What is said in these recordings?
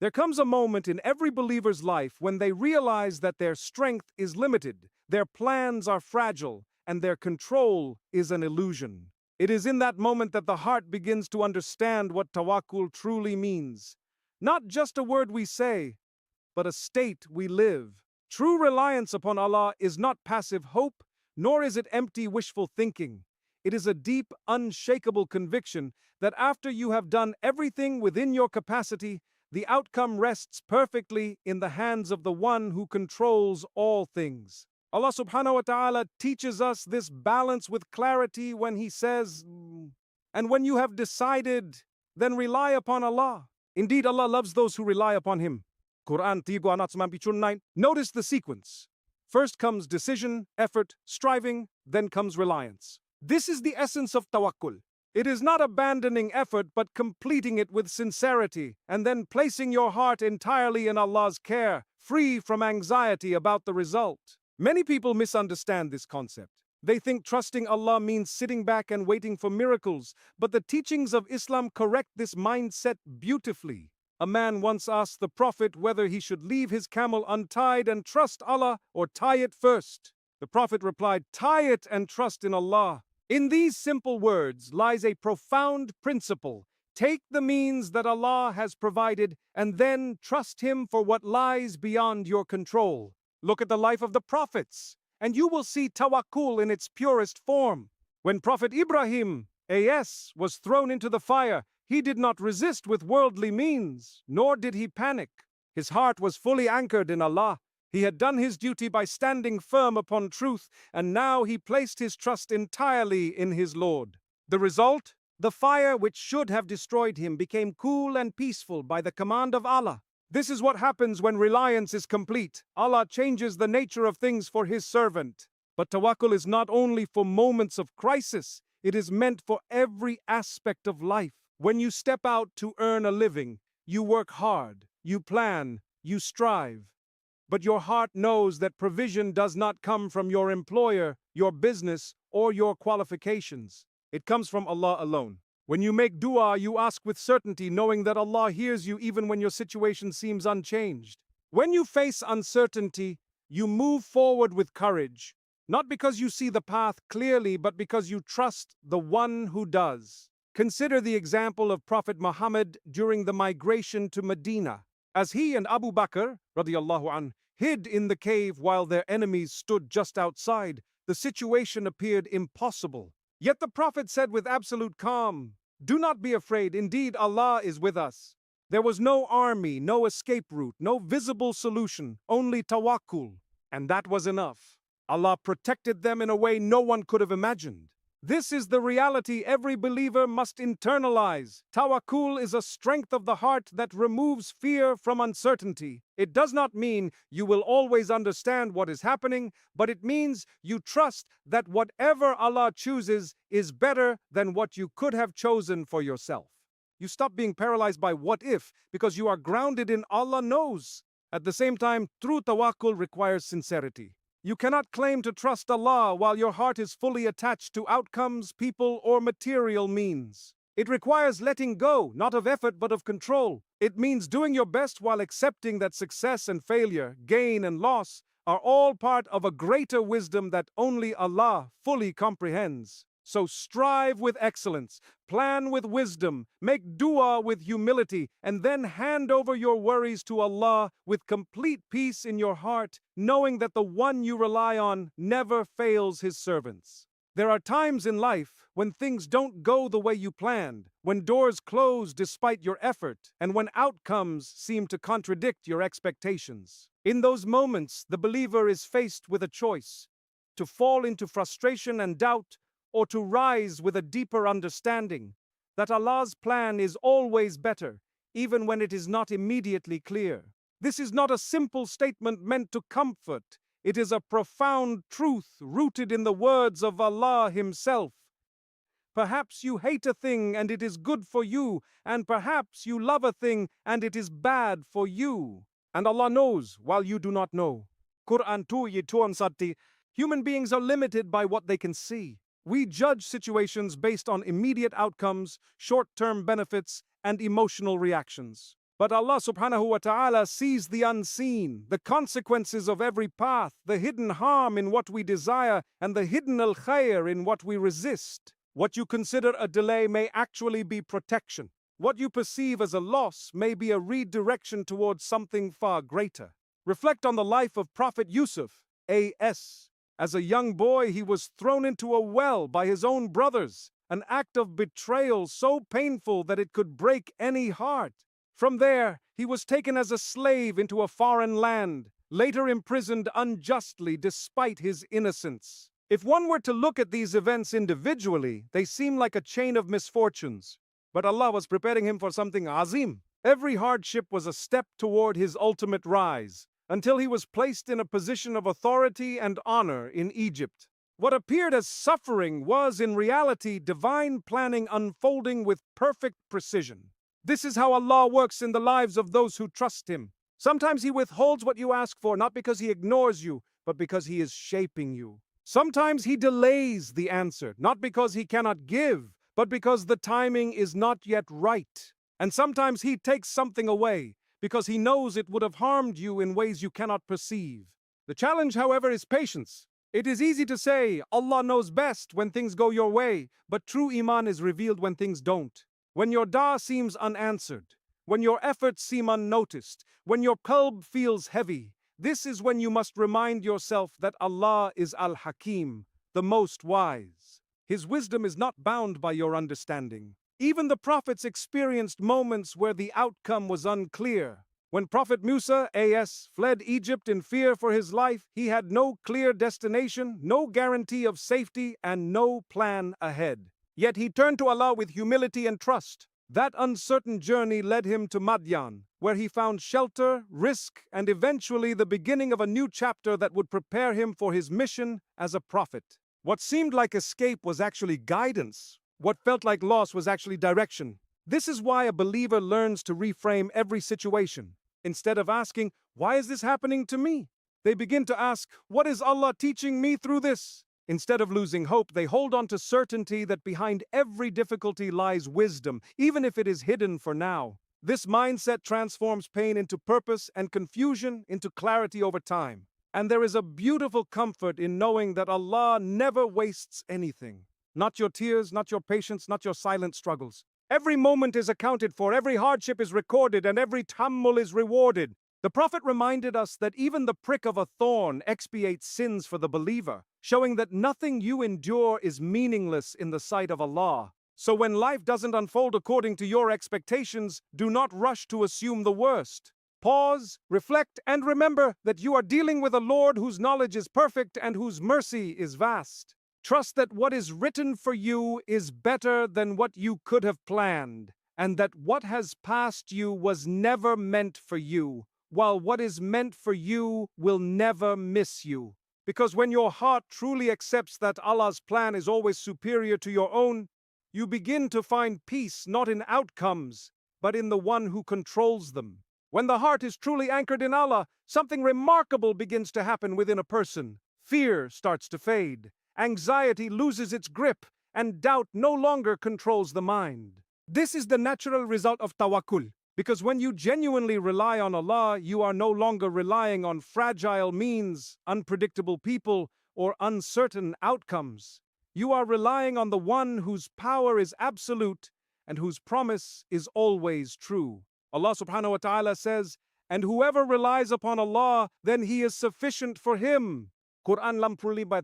There comes a moment in every believer's life when they realize that their strength is limited, their plans are fragile, and their control is an illusion. It is in that moment that the heart begins to understand what tawakkul truly means. Not just a word we say, but a state we live. True reliance upon Allah is not passive hope, nor is it empty wishful thinking. It is a deep, unshakable conviction that after you have done everything within your capacity, the outcome rests perfectly in the hands of the one who controls all things. Allah subhanahu wa ta'ala teaches us this balance with clarity when He says, "And when you have decided, then rely upon Allah." Indeed, Allah loves those who rely upon Him. Qur'an 3:9. Notice the sequence. First comes decision, effort, striving, then comes reliance. This is the essence of tawakkul. It is not abandoning effort but completing it with sincerity and then placing your heart entirely in Allah's care, free from anxiety about the result. Many people misunderstand this concept. They think trusting Allah means sitting back and waiting for miracles, but the teachings of Islam correct this mindset beautifully. A man once asked the Prophet whether he should leave his camel untied and trust Allah or tie it first. The Prophet replied, "Tie it and trust in Allah." In these simple words lies a profound principle. Take the means that Allah has provided and then trust Him for what lies beyond your control. Look at the life of the prophets, and you will see tawakkul in its purest form. When Prophet Ibrahim, a.s., was thrown into the fire, he did not resist with worldly means, nor did he panic. His heart was fully anchored in Allah. He had done his duty by standing firm upon truth, and now he placed his trust entirely in his Lord. The result? The fire which should have destroyed him became cool and peaceful by the command of Allah. This is what happens when reliance is complete. Allah changes the nature of things for His servant. But tawakkul is not only for moments of crisis, it is meant for every aspect of life. When you step out to earn a living, you work hard, you plan, you strive. But your heart knows that provision does not come from your employer, your business, or your qualifications. It comes from Allah alone. When you make dua, you ask with certainty, knowing that Allah hears you even when your situation seems unchanged. When you face uncertainty, you move forward with courage, not because you see the path clearly, but because you trust the one who does. Consider the example of Prophet Muhammad during the migration to Medina. As he and Abu Bakr, radiyallahu anh, hid in the cave while their enemies stood just outside, the situation appeared impossible. Yet the Prophet said with absolute calm, "Do not be afraid, indeed Allah is with us." There was no army, no escape route, no visible solution, only tawakkul. And that was enough. Allah protected them in a way no one could have imagined. This is the reality every believer must internalize. Tawakkul is a strength of the heart that removes fear from uncertainty. It does not mean you will always understand what is happening, but it means you trust that whatever Allah chooses is better than what you could have chosen for yourself. You stop being paralyzed by what if because you are grounded in Allah knows. At the same time, true tawakkul requires sincerity. You cannot claim to trust Allah while your heart is fully attached to outcomes, people, or material means. It requires letting go, not of effort but of control. It means doing your best while accepting that success and failure, gain and loss, are all part of a greater wisdom that only Allah fully comprehends. So strive with excellence, plan with wisdom, make dua with humility, and then hand over your worries to Allah with complete peace in your heart, knowing that the one you rely on never fails His servants. There are times in life when things don't go the way you planned, when doors close despite your effort, and when outcomes seem to contradict your expectations. In those moments, the believer is faced with a choice: to fall into frustration and doubt, or to rise with a deeper understanding that Allah's plan is always better, even when it is not immediately clear. This is not a simple statement meant to comfort. It is a profound truth rooted in the words of Allah Himself. Perhaps you hate a thing and it is good for you, and perhaps you love a thing and it is bad for you. And Allah knows while you do not know. Qur'an 2:2. Human beings are limited by what they can see. We judge situations based on immediate outcomes, short-term benefits, and emotional reactions. But Allah subhanahu wa ta'ala sees the unseen, the consequences of every path, the hidden harm in what we desire, and the hidden al-khair in what we resist. What you consider a delay may actually be protection. What you perceive as a loss may be a redirection towards something far greater. Reflect on the life of Prophet Yusuf, A.S. As a young boy, he was thrown into a well by his own brothers, an act of betrayal so painful that it could break any heart. From there, he was taken as a slave into a foreign land, later imprisoned unjustly despite his innocence. If one were to look at these events individually, they seem like a chain of misfortunes. But Allah was preparing him for something azim. Every hardship was a step toward his ultimate rise, until he was placed in a position of authority and honor in Egypt. What appeared as suffering was, in reality, divine planning unfolding with perfect precision. This is how Allah works in the lives of those who trust Him. Sometimes He withholds what you ask for, not because He ignores you, but because He is shaping you. Sometimes He delays the answer, not because He cannot give, but because the timing is not yet right. And sometimes He takes something away, because He knows it would have harmed you in ways you cannot perceive. The challenge, however, is patience. It is easy to say, Allah knows best when things go your way, but true Iman is revealed when things don't. When your dua seems unanswered, when your efforts seem unnoticed, when your qalb feels heavy, this is when you must remind yourself that Allah is Al-Hakim, the most wise. His wisdom is not bound by your understanding. Even the prophets experienced moments where the outcome was unclear. When Prophet Musa, A.S., fled Egypt in fear for his life, he had no clear destination, no guarantee of safety, and no plan ahead. Yet he turned to Allah with humility and trust. That uncertain journey led him to Madian, where he found shelter, risk, and eventually the beginning of a new chapter that would prepare him for his mission as a prophet. What seemed like escape was actually guidance. What felt like loss was actually direction. This is why a believer learns to reframe every situation. Instead of asking, "Why is this happening to me?" they begin to ask, "What is Allah teaching me through this?" Instead of losing hope, they hold on to certainty that behind every difficulty lies wisdom, even if it is hidden for now. This mindset transforms pain into purpose and confusion into clarity over time. And there is a beautiful comfort in knowing that Allah never wastes anything. Not your tears, not your patience, not your silent struggles. Every moment is accounted for, every hardship is recorded, and every tahammul is rewarded. The Prophet reminded us that even the prick of a thorn expiates sins for the believer, showing that nothing you endure is meaningless in the sight of Allah. So when life doesn't unfold according to your expectations, do not rush to assume the worst. Pause, reflect, and remember that you are dealing with a Lord whose knowledge is perfect and whose mercy is vast. Trust that what is written for you is better than what you could have planned, and that what has passed you was never meant for you, while what is meant for you will never miss you. Because when your heart truly accepts that Allah's plan is always superior to your own, you begin to find peace not in outcomes, but in the one who controls them. When the heart is truly anchored in Allah, something remarkable begins to happen within a person. Fear starts to fade. Anxiety loses its grip, and doubt no longer controls the mind. This is the natural result of tawakkul, because when you genuinely rely on Allah, you are no longer relying on fragile means, unpredictable people, or uncertain outcomes. You are relying on the one whose power is absolute and whose promise is always true. Allah subhanahu wa ta'ala says, "And whoever relies upon Allah, then He is sufficient for him." Qur'an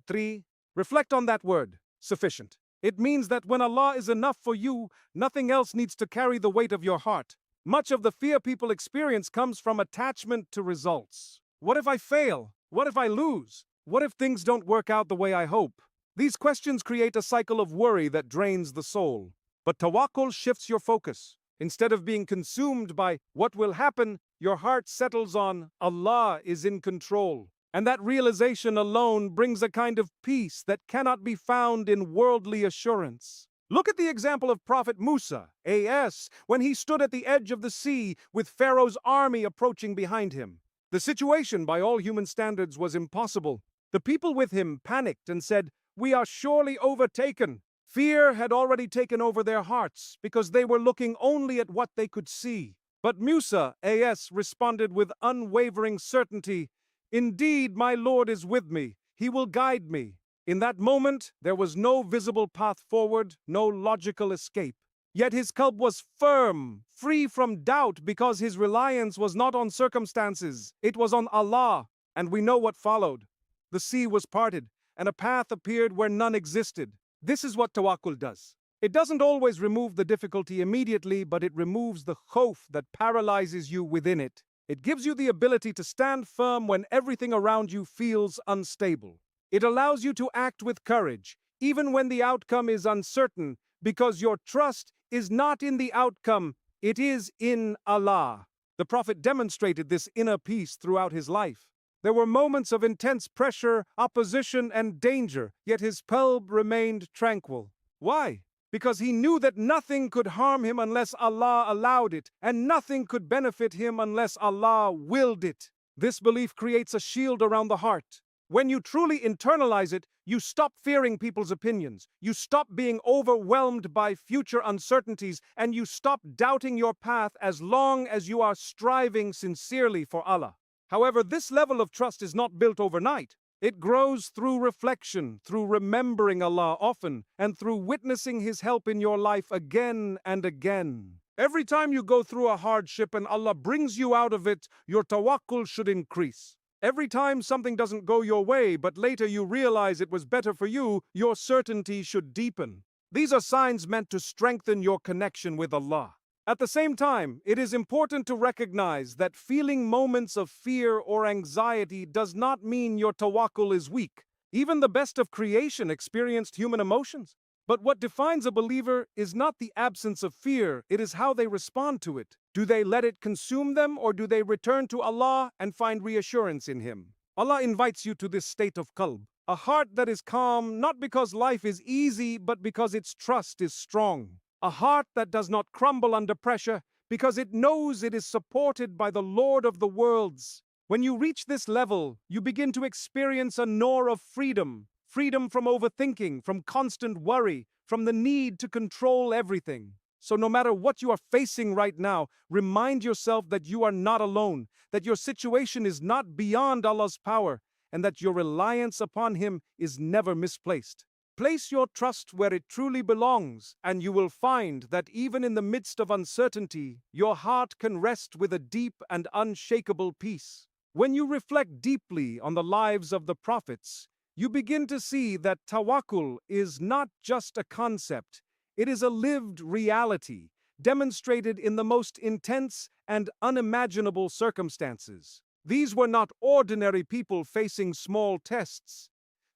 3. Reflect on that word, sufficient. It means that when Allah is enough for you, nothing else needs to carry the weight of your heart. Much of the fear people experience comes from attachment to results. What if I fail? What if I lose? What if things don't work out the way I hope? These questions create a cycle of worry that drains the soul. But tawakkul shifts your focus. Instead of being consumed by what will happen, your heart settles on Allah is in control. And that realization alone brings a kind of peace that cannot be found in worldly assurance. Look at the example of Prophet Musa, A.S., when he stood at the edge of the sea with Pharaoh's army approaching behind him. The situation, by all human standards, was impossible. The people with him panicked and said, "We are surely overtaken." Fear had already taken over their hearts because they were looking only at what they could see. But Musa, AS, responded with unwavering certainty, "Indeed, my Lord is with me. He will guide me." In that moment, there was no visible path forward, no logical escape. Yet his qalb was firm, free from doubt, because his reliance was not on circumstances, it was on Allah. And we know what followed. The sea was parted, and a path appeared where none existed. This is what tawakkul does. It doesn't always remove the difficulty immediately, but it removes the khawf that paralyzes you within it. It gives you the ability to stand firm when everything around you feels unstable. It allows you to act with courage, even when the outcome is uncertain, because your trust is not in the outcome, it is in Allah. The Prophet demonstrated this inner peace throughout his life. There were moments of intense pressure, opposition, and danger, yet his qalb remained tranquil. Why? Because he knew that nothing could harm him unless Allah allowed it, and nothing could benefit him unless Allah willed it. This belief creates a shield around the heart. When you truly internalize it, you stop fearing people's opinions, you stop being overwhelmed by future uncertainties, and you stop doubting your path as long as you are striving sincerely for Allah. However, this level of trust is not built overnight. It grows through reflection, through remembering Allah often, and through witnessing His help in your life again and again. Every time you go through a hardship and Allah brings you out of it, your tawakkul should increase. Every time something doesn't go your way, but later you realize it was better for you, your certainty should deepen. These are signs meant to strengthen your connection with Allah. At the same time, it is important to recognize that feeling moments of fear or anxiety does not mean your tawakkul is weak. Even the best of creation experienced human emotions. But what defines a believer is not the absence of fear, it is how they respond to it. Do they let it consume them, or do they return to Allah and find reassurance in Him? Allah invites you to this state of qalb, a heart that is calm not because life is easy, but because its trust is strong. A heart that does not crumble under pressure because it knows it is supported by the Lord of the worlds. When you reach this level, you begin to experience a noor of freedom. Freedom from overthinking, from constant worry, from the need to control everything. So no matter what you are facing right now, remind yourself that you are not alone, that your situation is not beyond Allah's power, and that your reliance upon Him is never misplaced. Place your trust where it truly belongs, and you will find that even in the midst of uncertainty, your heart can rest with a deep and unshakable peace. When you reflect deeply on the lives of the prophets, you begin to see that tawakkul is not just a concept, it is a lived reality, demonstrated in the most intense and unimaginable circumstances. These were not ordinary people facing small tests.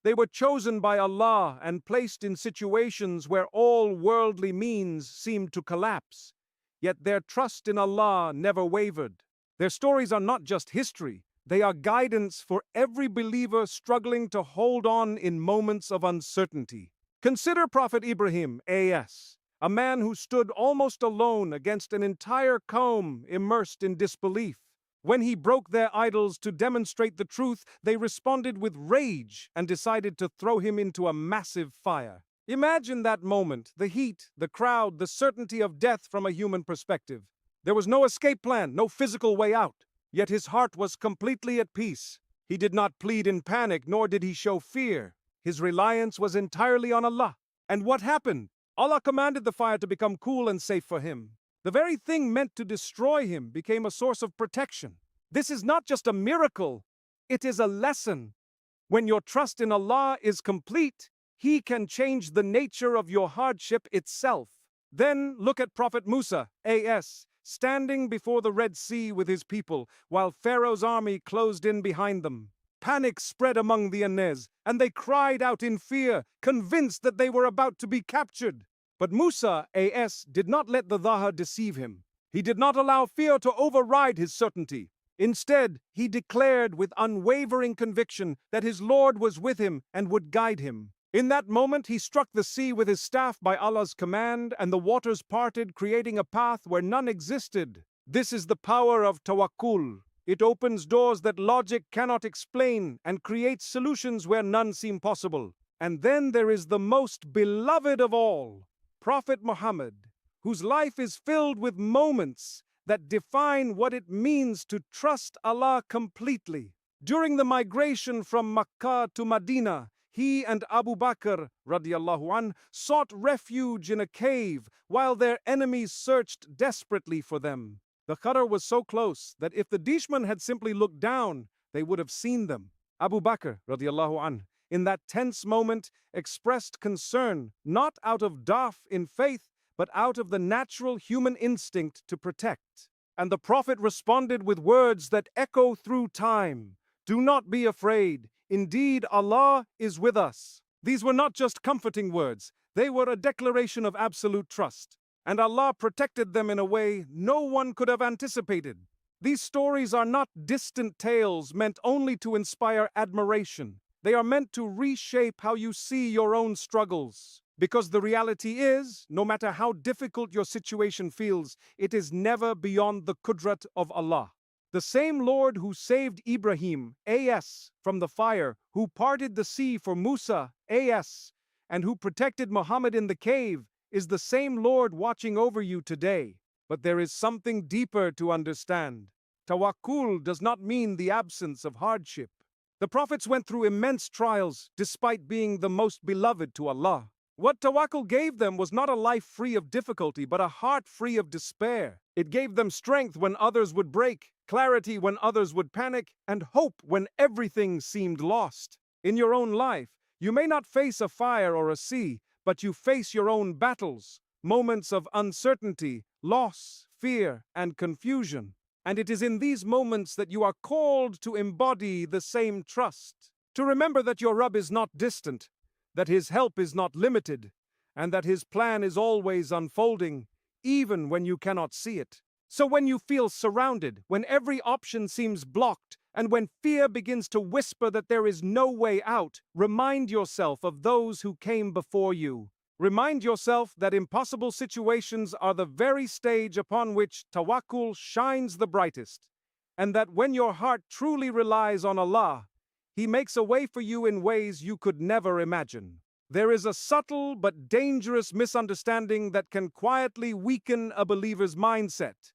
They were chosen by Allah and placed in situations where all worldly means seemed to collapse. Yet their trust in Allah never wavered. Their stories are not just history, they are guidance for every believer struggling to hold on in moments of uncertainty. Consider Prophet Ibrahim, a.s., a man who stood almost alone against an entire qawm immersed in disbelief. When he broke their idols to demonstrate the truth, they responded with rage and decided to throw him into a massive fire. Imagine that moment, the heat, the crowd, the certainty of death from a human perspective. There was no escape plan, no physical way out. Yet his heart was completely at peace. He did not plead in panic, nor did he show fear. His reliance was entirely on Allah. And what happened? Allah commanded the fire to become cool and safe for him. The very thing meant to destroy him became a source of protection. This is not just a miracle, it is a lesson. When your trust in Allah is complete, He can change the nature of your hardship itself. Then look at Prophet Musa, a.s., standing before the Red Sea with his people, while Pharaoh's army closed in behind them. Panic spread among the Anez, and they cried out in fear, convinced that they were about to be captured. But Musa, a.s., did not let the dhahar deceive him. He did not allow fear to override his certainty. Instead, he declared with unwavering conviction that his Lord was with him and would guide him. In that moment, he struck the sea with his staff by Allah's command, and the waters parted, creating a path where none existed. This is the power of tawakkul. It opens doors that logic cannot explain and creates solutions where none seem possible. And then there is the most beloved of all, Prophet Muhammad, whose life is filled with moments that define what it means to trust Allah completely. During the migration from Makkah to Medina, he and Abu Bakr radiallahu anh sought refuge in a cave while their enemies searched desperately for them. The Khadr was so close that if the Dishman had simply looked down, they would have seen them. Abu Bakr radiallahu anh, in that tense moment, expressed concern not out of daf in faith, but out of the natural human instinct to protect. And the Prophet responded with words that echo through time. Do not be afraid. Indeed, Allah is with us. These were not just comforting words. They were a declaration of absolute trust. And Allah protected them in a way no one could have anticipated. These stories are not distant tales meant only to inspire admiration. They are meant to reshape how you see your own struggles. Because the reality is, no matter how difficult your situation feels, it is never beyond the qudrat of Allah. The same Lord who saved Ibrahim, AS, from the fire, who parted the sea for Musa, AS, and who protected Muhammad in the cave, is the same Lord watching over you today. But there is something deeper to understand. Tawakkul does not mean the absence of hardship. The prophets went through immense trials despite being the most beloved to Allah. What Tawakkul gave them was not a life free of difficulty, but a heart free of despair. It gave them strength when others would break, clarity when others would panic, and hope when everything seemed lost. In your own life, you may not face a fire or a sea, but you face your own battles, moments of uncertainty, loss, fear, and confusion. And it is in these moments that you are called to embody the same trust. To remember that your Rabb is not distant, that His help is not limited, and that His plan is always unfolding, even when you cannot see it. So when you feel surrounded, when every option seems blocked, and when fear begins to whisper that there is no way out, remind yourself of those who came before you. Remind yourself that impossible situations are the very stage upon which Tawakkul shines the brightest, and that when your heart truly relies on Allah, He makes a way for you in ways you could never imagine. There is a subtle but dangerous misunderstanding that can quietly weaken a believer's mindset.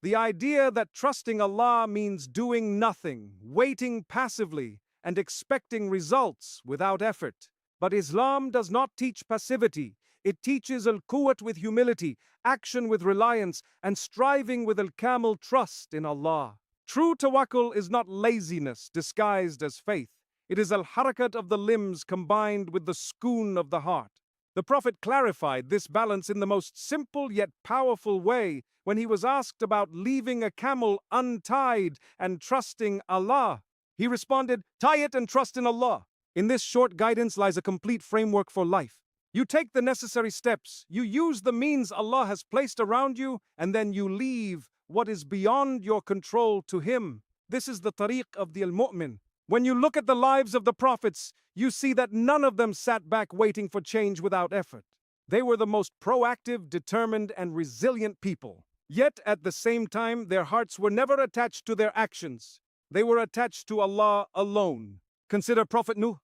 The idea that trusting Allah means doing nothing, waiting passively, and expecting results without effort. But Islam does not teach passivity. It teaches al-quwwat with humility, action with reliance, and striving with al-kamil trust in Allah. True tawakkul is not laziness disguised as faith. It is al-harakat of the limbs combined with the sukoon of the heart. The Prophet clarified this balance in the most simple yet powerful way when he was asked about leaving a camel untied and trusting Allah. He responded, "Tie it and trust in Allah." In this short guidance lies a complete framework for life. You take the necessary steps, you use the means Allah has placed around you, and then you leave what is beyond your control to Him. This is the tariq of the al-mu'min. When you look at the lives of the prophets, you see that none of them sat back waiting for change without effort. They were the most proactive, determined, and resilient people. Yet, at the same time, their hearts were never attached to their actions. They were attached to Allah alone. Consider Prophet Nuh.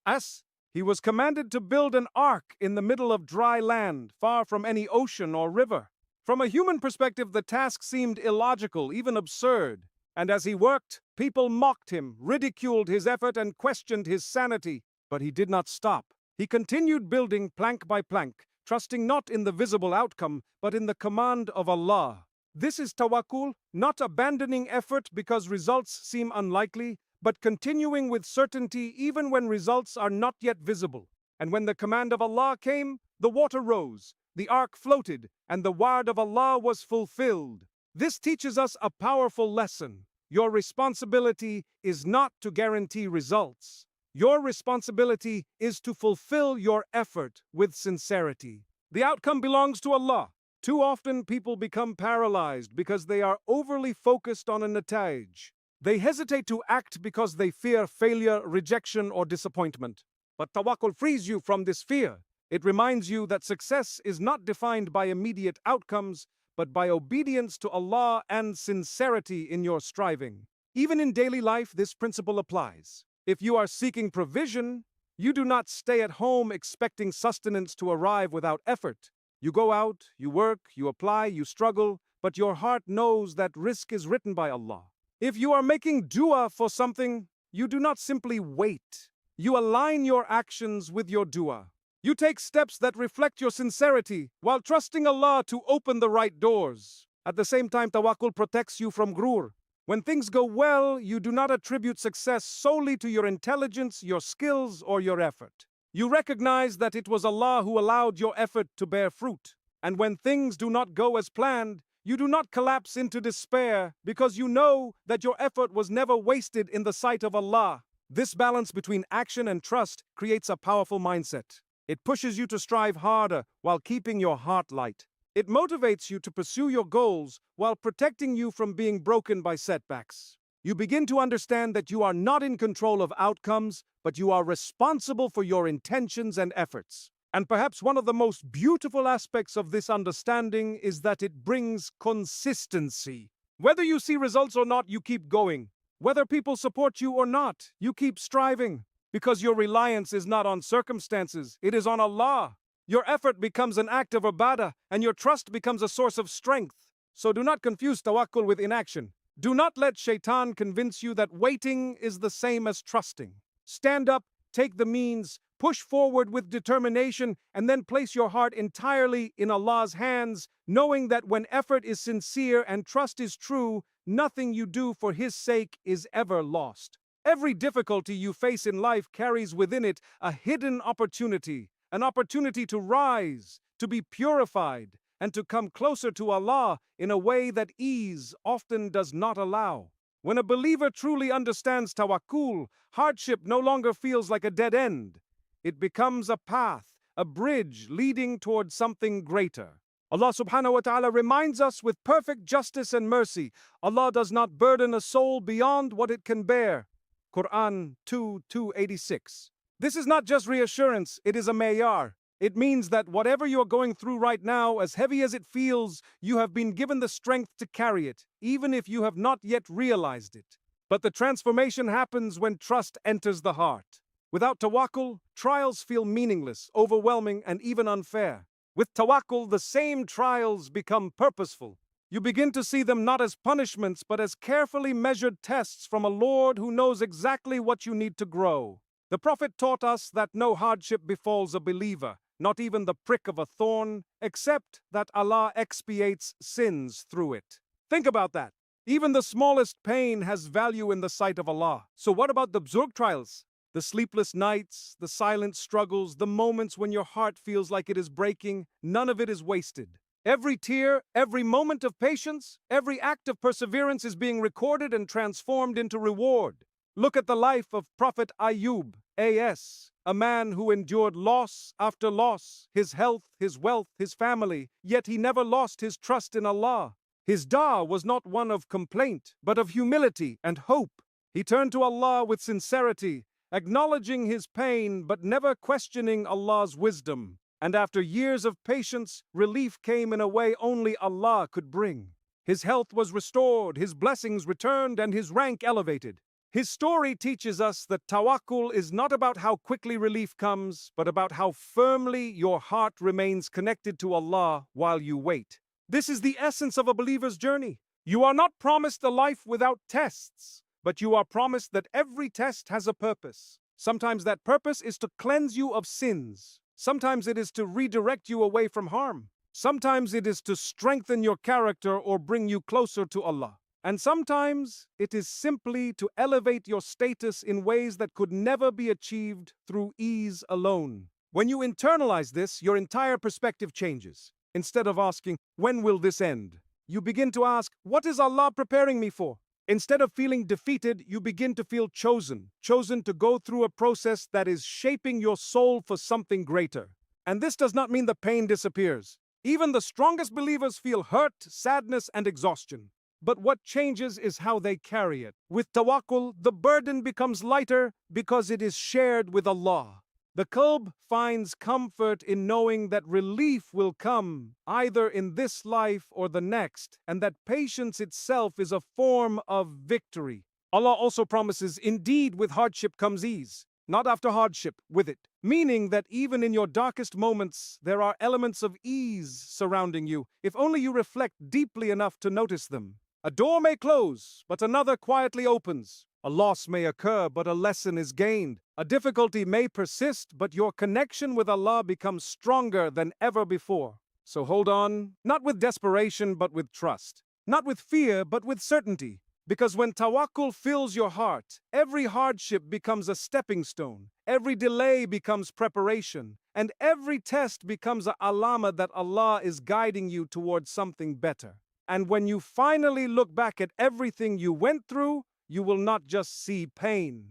He was commanded to build an ark in the middle of dry land, far from any ocean or river. From a human perspective, the task seemed illogical, even absurd. And as he worked, people mocked him, ridiculed his effort, and questioned his sanity. But he did not stop. He continued building plank by plank, trusting not in the visible outcome, but in the command of Allah. This is tawakkul, not abandoning effort because results seem unlikely, but continuing with certainty even when results are not yet visible. And when the command of Allah came, the water rose, the ark floated, and the word of Allah was fulfilled. This teaches us a powerful lesson. Your responsibility is not to guarantee results. Your responsibility is to fulfill your effort with sincerity. The outcome belongs to Allah. Too often people become paralyzed because they are overly focused on a nata'ij. They hesitate to act because they fear failure, rejection, or disappointment. But tawakkul frees you from this fear. It reminds you that success is not defined by immediate outcomes, but by obedience to Allah and sincerity in your striving. Even in daily life, this principle applies. If you are seeking provision, you do not stay at home expecting sustenance to arrive without effort. You go out, you work, you apply, you struggle, but your heart knows that risk is written by Allah. If you are making dua for something, you do not simply wait. You align your actions with your dua. You take steps that reflect your sincerity while trusting Allah to open the right doors. At the same time, tawakkul protects you from ghurur. When things go well, you do not attribute success solely to your intelligence, your skills, or your effort. You recognize that it was Allah who allowed your effort to bear fruit. And when things do not go as planned, you do not collapse into despair because you know that your effort was never wasted in the sight of Allah. This balance between action and trust creates a powerful mindset. It pushes you to strive harder while keeping your heart light. It motivates you to pursue your goals while protecting you from being broken by setbacks. You begin to understand that you are not in control of outcomes, but you are responsible for your intentions and efforts. And perhaps one of the most beautiful aspects of this understanding is that it brings consistency. Whether you see results or not, you keep going. Whether people support you or not, you keep striving. Because your reliance is not on circumstances, it is on Allah. Your effort becomes an act of ibadah, and your trust becomes a source of strength. So do not confuse tawakkul with inaction. Do not let shaitan convince you that waiting is the same as trusting. Stand up, take the means, push forward with determination, and then place your heart entirely in Allah's hands, knowing that when effort is sincere and trust is true, nothing you do for His sake is ever lost. Every difficulty you face in life carries within it a hidden opportunity, an opportunity to rise, to be purified, and to come closer to Allah in a way that ease often does not allow. When a believer truly understands tawakkul, hardship no longer feels like a dead end. It becomes a path, a bridge leading towards something greater. Allah subhanahu wa ta'ala reminds us with perfect justice and mercy, Allah does not burden a soul beyond what it can bear. Qur'an 2:286. This is not just reassurance, it is a mayar. It means that whatever you are going through right now, as heavy as it feels, you have been given the strength to carry it, even if you have not yet realized it. But the transformation happens when trust enters the heart. Without tawakkul, trials feel meaningless, overwhelming, and even unfair. With tawakkul, the same trials become purposeful. You begin to see them not as punishments, but as carefully measured tests from a Lord who knows exactly what you need to grow. The Prophet taught us that no hardship befalls a believer, not even the prick of a thorn, except that Allah expiates sins through it. Think about that. Even the smallest pain has value in the sight of Allah. So what about the bzurg trials? The sleepless nights, the silent struggles, the moments when your heart feels like it is breaking, none of it is wasted. Every tear, every moment of patience, every act of perseverance is being recorded and transformed into reward. Look at the life of Prophet Ayub, A.S., a man who endured loss after loss, his health, his wealth, his family, yet he never lost his trust in Allah. His da'wah was not one of complaint, but of humility and hope. He turned to Allah with sincerity, acknowledging his pain but never questioning Allah's wisdom. And after years of patience, relief came in a way only Allah could bring. His health was restored, his blessings returned, and his rank elevated. His story teaches us that tawakkul is not about how quickly relief comes, but about how firmly your heart remains connected to Allah while you wait. This is the essence of a believer's journey. You are not promised a life without tests, but you are promised that every test has a purpose. Sometimes that purpose is to cleanse you of sins. Sometimes it is to redirect you away from harm. Sometimes it is to strengthen your character or bring you closer to Allah. And sometimes it is simply to elevate your status in ways that could never be achieved through ease alone. When you internalize this, your entire perspective changes. Instead of asking, when will this end? You begin to ask, what is Allah preparing me for? Instead of feeling defeated, you begin to feel chosen to go through a process that is shaping your soul for something greater. And this does not mean the pain disappears. Even the strongest believers feel hurt, sadness, and exhaustion. But what changes is how they carry it. With tawakkul, the burden becomes lighter because it is shared with Allah. The qalb finds comfort in knowing that relief will come either in this life or the next, and that patience itself is a form of victory. Allah also promises, indeed with hardship comes ease, not after hardship, with it. meaning that even in your darkest moments, there are elements of ease surrounding you, if only you reflect deeply enough to notice them. A door may close, but another quietly opens. A loss may occur, but a lesson is gained. A difficulty may persist, but your connection with Allah becomes stronger than ever before. So hold on, not with desperation, but with trust. Not with fear, but with certainty. Because when tawakkul fills your heart, every hardship becomes a stepping stone, every delay becomes preparation, and every test becomes a alama that Allah is guiding you towards something better. And when you finally look back at everything you went through, you will not just see pain.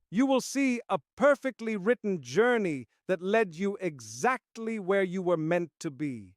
You will see a perfectly written journey that led you exactly where you were meant to be.